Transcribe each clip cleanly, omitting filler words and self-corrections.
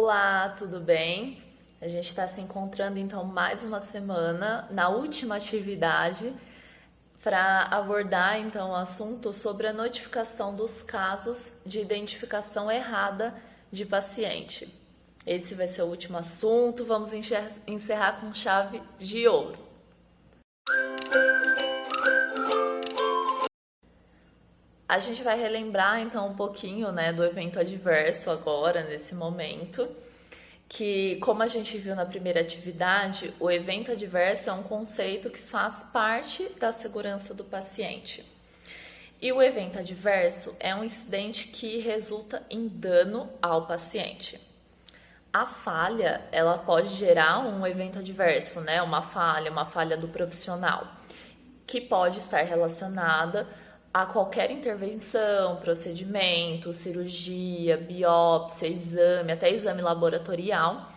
Olá, tudo bem? A gente está se encontrando então mais uma semana na última atividade para abordar então o assunto sobre a notificação dos casos de identificação errada de paciente. Esse vai ser o último assunto, vamos encerrar com chave de ouro. A gente vai relembrar então um pouquinho, né, do evento adverso agora, nesse momento, que como a gente viu na primeira atividade, o evento adverso é um conceito que faz parte da segurança do paciente. E o evento adverso é um incidente que resulta em dano ao paciente. A falha, ela pode gerar um evento adverso, né, uma falha do profissional, que pode estar relacionada a qualquer intervenção, procedimento, cirurgia, biópsia, exame, até exame laboratorial,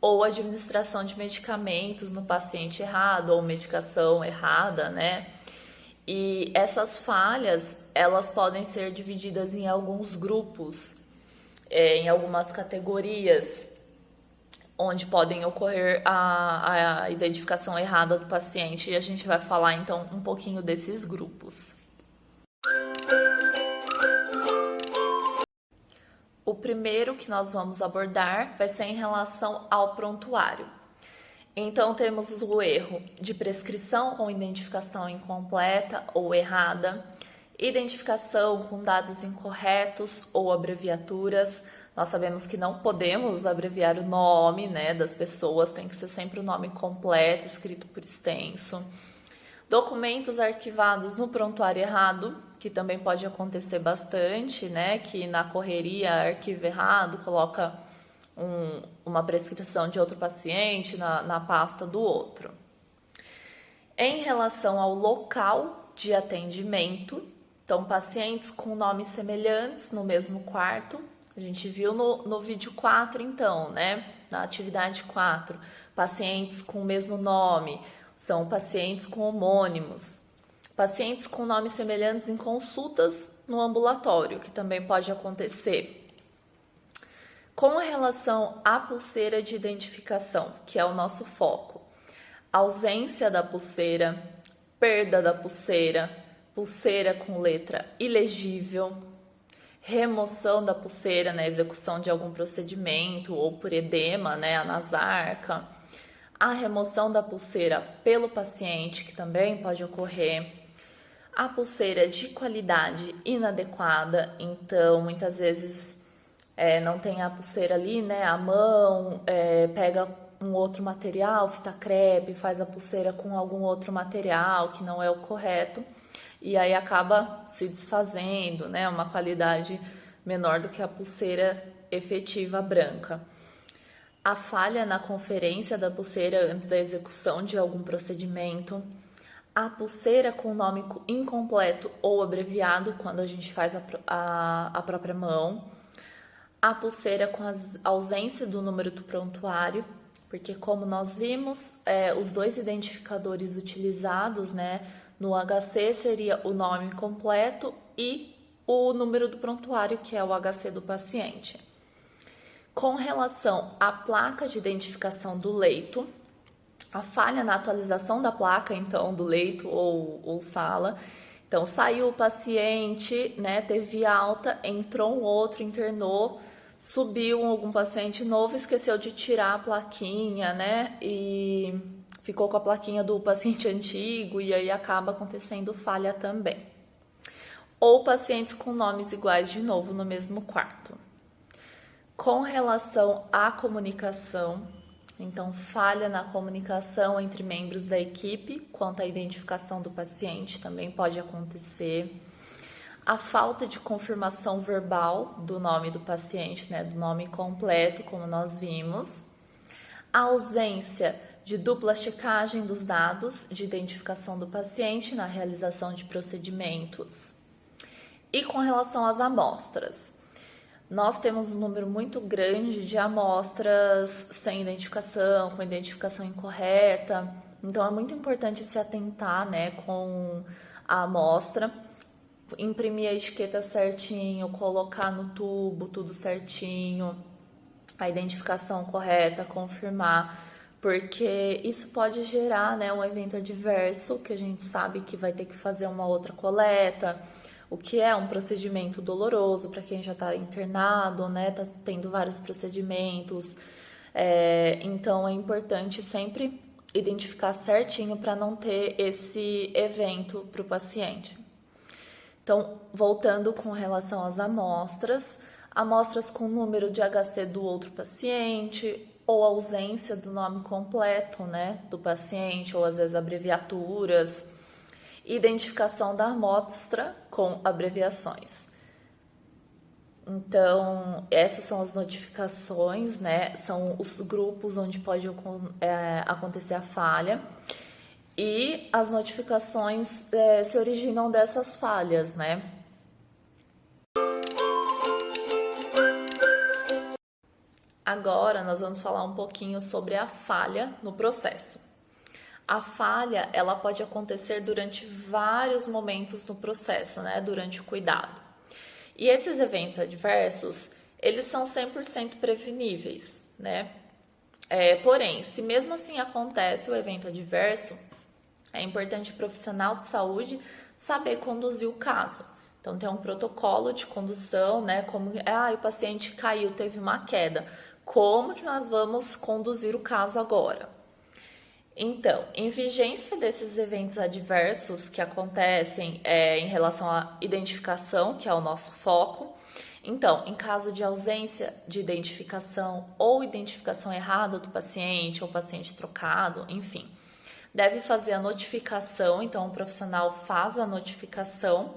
ou administração de medicamentos no paciente errado, ou medicação errada, né? E essas falhas, elas podem ser divididas em alguns grupos, em algumas categorias, onde podem ocorrer a identificação errada do paciente, e a gente vai falar então um pouquinho desses grupos. O primeiro que nós vamos abordar vai ser em relação ao prontuário. Então, temos o erro de prescrição com identificação incompleta ou errada, identificação com dados incorretos ou abreviaturas. Nós sabemos que não podemos abreviar o nome, né, das pessoas, tem que ser sempre o nome completo, escrito por extenso. Documentos arquivados no prontuário errado, que também pode acontecer bastante, né? Que na correria arquiva errado, coloca uma prescrição de outro paciente na pasta do outro. Em relação ao local de atendimento, então pacientes com nomes semelhantes no mesmo quarto, a gente viu no vídeo 4 então, né? Na atividade 4, pacientes com o mesmo nome, são pacientes com homônimos. Pacientes com nomes semelhantes em consultas no ambulatório, que também pode acontecer. Com relação à pulseira de identificação, que é o nosso foco, ausência da pulseira, perda da pulseira, pulseira com letra ilegível, remoção da pulseira na execução de algum procedimento ou por edema, né, anasarca, a remoção da pulseira pelo paciente, que também pode ocorrer, a pulseira de qualidade inadequada, então muitas vezes não tem a pulseira ali, né, à mão, pega um outro material, fita crepe, faz a pulseira com algum outro material que não é o correto, e aí acaba se desfazendo, né, uma qualidade menor do que a pulseira efetiva branca. A falha na conferência da pulseira antes da execução de algum procedimento, a pulseira com nome incompleto ou abreviado quando a gente faz a própria mão, a pulseira com a ausência do número do prontuário, porque como nós vimos, os dois identificadores utilizados, né, no HC seria o nome completo e o número do prontuário, que é o HC do paciente. Com relação à placa de identificação do leito, a falha na atualização da placa, então, do leito ou sala. Então, saiu o paciente, né, teve alta, entrou um outro, internou, subiu algum paciente novo, esqueceu de tirar a plaquinha, né, e ficou com a plaquinha do paciente antigo, e aí acaba acontecendo falha também. Ou pacientes com nomes iguais de novo no mesmo quarto. Com relação à comunicação, então falha na comunicação entre membros da equipe quanto à identificação do paciente também pode acontecer. A falta de confirmação verbal do nome do paciente, né, do nome completo, como nós vimos. A ausência de dupla checagem dos dados de identificação do paciente na realização de procedimentos. E com relação às amostras, nós temos um número muito grande de amostras sem identificação, com identificação incorreta. Então, é muito importante se atentar, né, com a amostra, imprimir a etiqueta certinho, colocar no tubo tudo certinho, a identificação correta, confirmar, porque isso pode gerar, né, um evento adverso, que a gente sabe que vai ter que fazer uma outra coleta, o que é um procedimento doloroso para quem já está internado, né, está tendo vários procedimentos. Então é importante sempre identificar certinho para não ter esse evento para o paciente. Então, voltando com relação às amostras com número de HC do outro paciente, ou ausência do nome completo, né, do paciente, ou às vezes abreviaturas, identificação da amostra com abreviações. Então, essas são as notificações, né, são os grupos onde pode acontecer a falha. E as notificações se originam dessas falhas, né? Agora nós vamos falar um pouquinho sobre a falha no processo. A falha, ela pode acontecer durante vários momentos no processo, né? Durante o cuidado. E esses eventos adversos, eles são 100% preveníveis, né? Porém, se mesmo assim acontece o evento adverso, é importante o profissional de saúde saber conduzir o caso. Então, tem um protocolo de condução, né? Como o paciente caiu, teve uma queda. Como que nós vamos conduzir o caso agora? Então, em vigência desses eventos adversos que acontecem em relação à identificação, que é o nosso foco, então, em caso de ausência de identificação ou identificação errada do paciente ou paciente trocado, enfim, deve fazer a notificação, então o profissional faz a notificação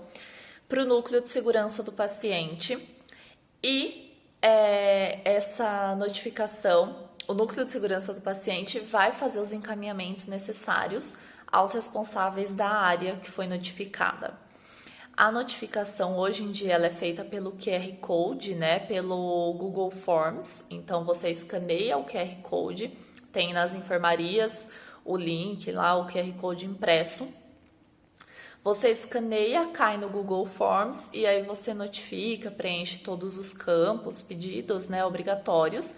para o núcleo de segurança do paciente e essa notificação, o núcleo de segurança do paciente vai fazer os encaminhamentos necessários aos responsáveis da área que foi notificada. A notificação hoje em dia ela é feita pelo QR Code, né, pelo Google Forms, então você escaneia o QR Code, tem nas enfermarias o link lá, o QR Code impresso. Você escaneia, cai no Google Forms e aí você notifica, preenche todos os campos pedidos, né, obrigatórios.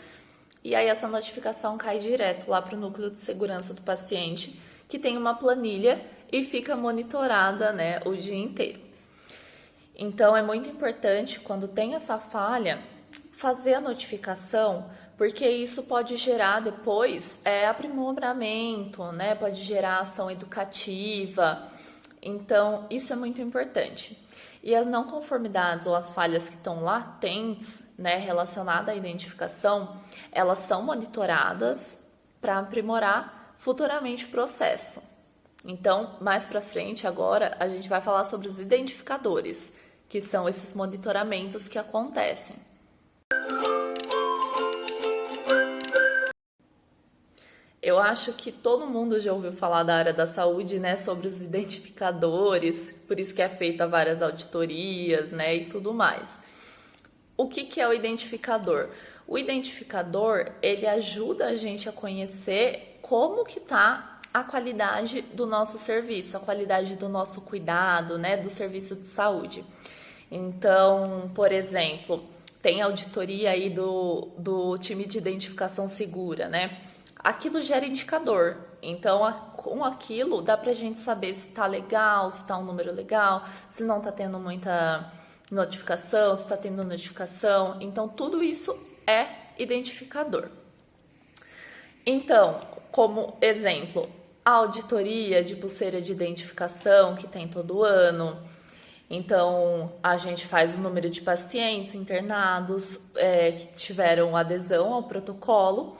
E aí essa notificação cai direto lá para o núcleo de segurança do paciente, que tem uma planilha e fica monitorada, né, o dia inteiro. Então é muito importante, quando tem essa falha, fazer a notificação, porque isso pode gerar depois aprimoramento, né? Pode gerar ação educativa. Então, isso é muito importante. E as não conformidades ou as falhas que estão latentes, né, relacionadas à identificação, elas são monitoradas para aprimorar futuramente o processo. Então, mais para frente, agora, a gente vai falar sobre os identificadores, que são esses monitoramentos que acontecem. Eu acho que todo mundo já ouviu falar da área da saúde, né, sobre os identificadores, por isso que é feita várias auditorias, né, e tudo mais. O que é o identificador? O identificador, ele ajuda a gente a conhecer como que tá a qualidade do nosso serviço, a qualidade do nosso cuidado, né, do serviço de saúde. Então, por exemplo, tem auditoria aí do time de identificação segura, né? Aquilo gera indicador, então com aquilo dá pra gente saber se tá legal, se tá um número legal, se não tá tendo muita notificação, se tá tendo notificação, então tudo isso é identificador. Então, como exemplo, a auditoria de pulseira de identificação que tem todo ano, então a gente faz o número de pacientes internados que tiveram adesão ao protocolo,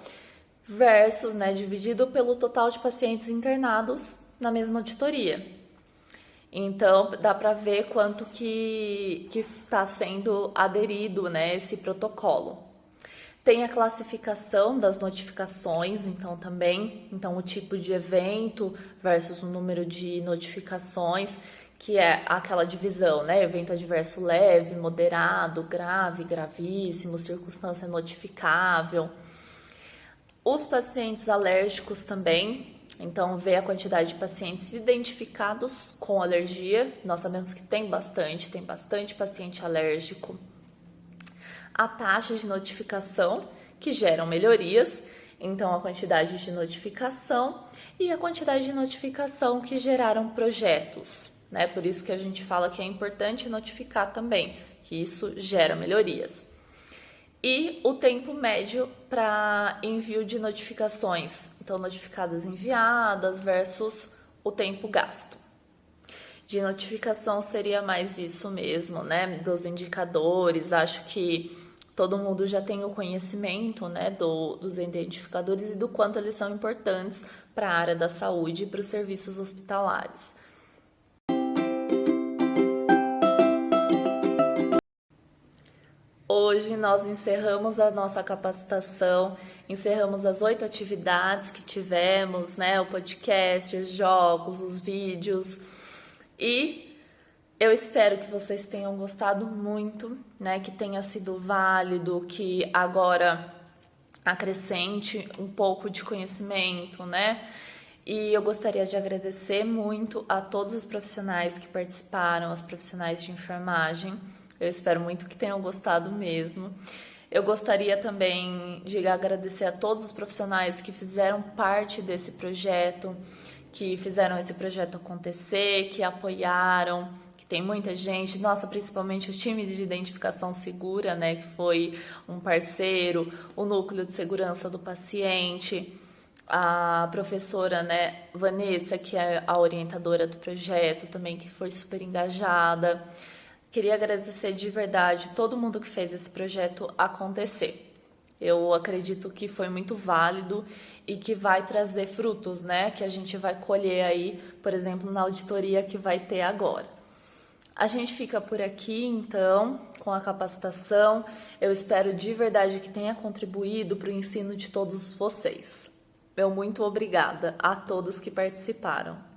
versus, né, dividido pelo total de pacientes internados na mesma auditoria. Então, dá para ver quanto que está sendo aderido, né, esse protocolo. Tem a classificação das notificações, então também, então o tipo de evento versus o número de notificações, que é aquela divisão, né, evento adverso leve, moderado, grave, gravíssimo, circunstância notificável. Os pacientes alérgicos também, então ver a quantidade de pacientes identificados com alergia, nós sabemos que tem bastante paciente alérgico. A taxa de notificação, que geram melhorias, então a quantidade de notificação e a quantidade de notificação que geraram projetos, né? Por isso que a gente fala que é importante notificar também, que isso gera melhorias. E o tempo médio para envio de notificações, então notificadas enviadas versus o tempo gasto. De notificação seria mais isso mesmo, né? Dos indicadores, acho que todo mundo já tem o conhecimento, né, dos identificadores e do quanto eles são importantes para a área da saúde e para os serviços hospitalares. Hoje nós encerramos a nossa capacitação, encerramos as 8 atividades que tivemos, né? O podcast, os jogos, os vídeos. E eu espero que vocês tenham gostado muito, né? Que tenha sido válido, que agora acrescente um pouco de conhecimento, né? E eu gostaria de agradecer muito a todos os profissionais que participaram, os profissionais de enfermagem. Eu espero muito que tenham gostado mesmo. Eu gostaria também de agradecer a todos os profissionais que fizeram parte desse projeto, que fizeram esse projeto acontecer, que apoiaram, que tem muita gente, nossa, principalmente o time de identificação segura, né, que foi um parceiro, o núcleo de segurança do paciente, a professora, né, Vanessa, que é a orientadora do projeto também, que foi super engajada. Queria agradecer de verdade todo mundo que fez esse projeto acontecer. Eu acredito que foi muito válido e que vai trazer frutos, né? Que a gente vai colher aí, por exemplo, na auditoria que vai ter agora. A gente fica por aqui, então, com a capacitação. Eu espero de verdade que tenha contribuído para o ensino de todos vocês. Meu muito obrigada a todos que participaram.